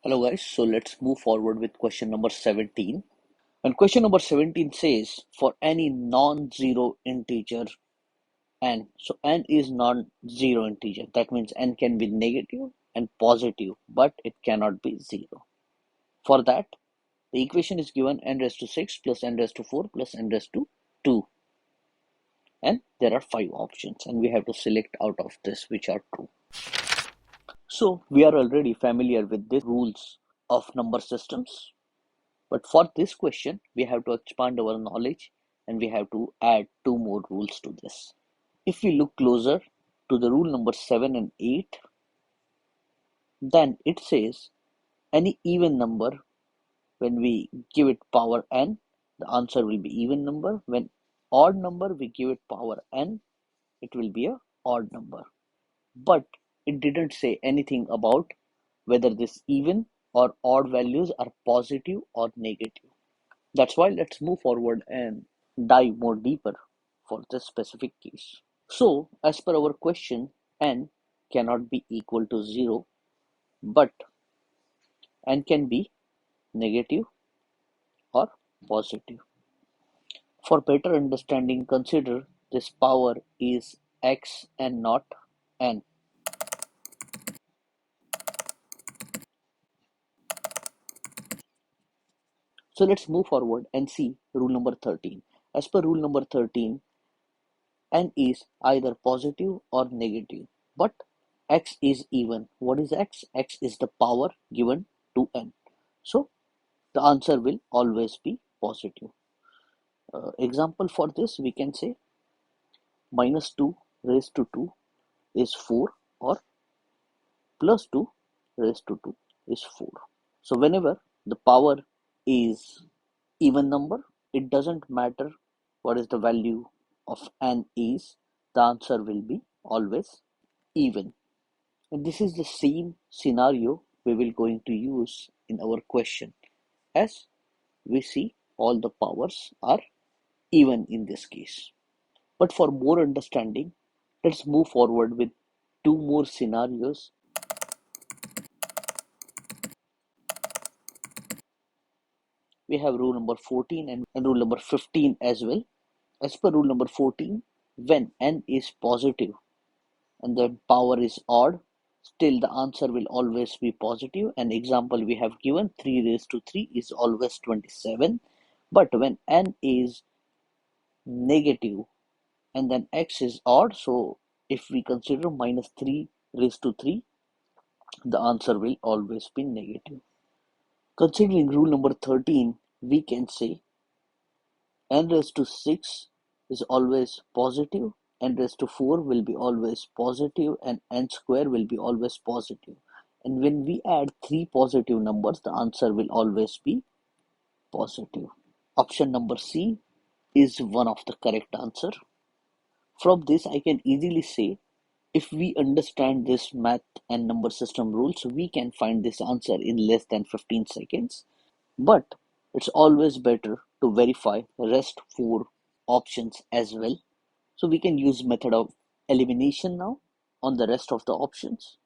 Hello guys, so let's move forward with question number 17. And question number 17 says for any non-zero integer n. So n is non-zero integer. That means n can be negative and positive, but it cannot be zero. For that, the equation is given n raised to 6 plus n raised to 4 plus n raised to 2. And there are 5 options and we have to select out of this which are true. So we are already familiar with the rules of number systems. But for this question, we have to expand our knowledge and we have to add 2 more rules to this. If we look closer to the rule number 7 and 8, then it says any even number, when we give it power n, the answer will be even number. When odd number, we give it power n, it will be a odd number. But it didn't say anything about whether this even or odd values are positive or negative. That's why let's move forward and dive more deeper for this specific case. So, as per our question, n cannot be equal to 0, but n can be negative or positive. For better understanding, consider this power is x and not n. So let's move forward and see rule number 13. As per rule number 13, n is either positive or negative, but x is even. What is x? X is the power given to n. So the answer will always be positive. Example for this, we can say minus 2 raised to 2 is 4 or plus 2 raised to 2 is 4. So whenever the power is even number, it doesn't matter what is the value of n is, the answer will be always even. And this is the same scenario we will going to use in our question, as we see all the powers are even in this case. But for more understanding, let's move forward with 2 more scenarios. We have rule number 14 and rule number 15 as well. As per rule number 14, when n is positive and the power is odd, still the answer will always be positive. An example we have given, 3 raised to 3 is always 27. But when n is negative and then x is odd, so if we consider minus 3 raised to 3, the answer will always be negative. Considering rule number 13, we can say n raised to 6 is always positive, n raised to 4 will be always positive, and n square will be always positive. And when we add 3 positive numbers, the answer will always be positive. Option number C is one of the correct answer. From this, I can easily say if we understand this math and number system rules, we can find this answer in less than 15 seconds. But it's always better to verify rest 4 options as well. So we can use method of elimination now on the rest of the options.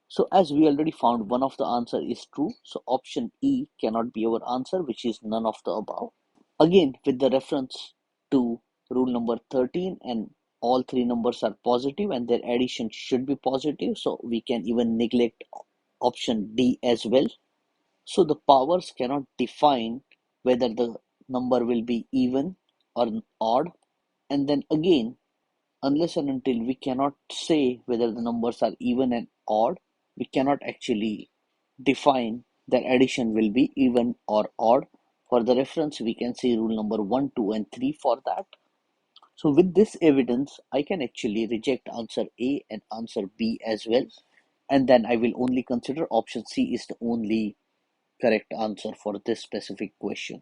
So as we already found one of the answer is true, so option E cannot be our answer, which is none of the above. Again, with the reference to rule number 13, and all 3 numbers are positive and their addition should be positive, so we can even neglect option D as well. So the powers cannot define whether the number will be even or odd. And then again, unless and until we cannot say whether the numbers are even and odd, we cannot actually define that addition will be even or odd. For the reference, we can see rule number 1, 2, and 3 for that. So with this evidence, I can actually reject answer A and answer B as well. And then I will only consider option C is the only correct answer for this specific question.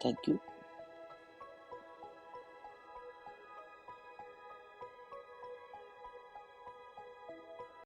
Thank you.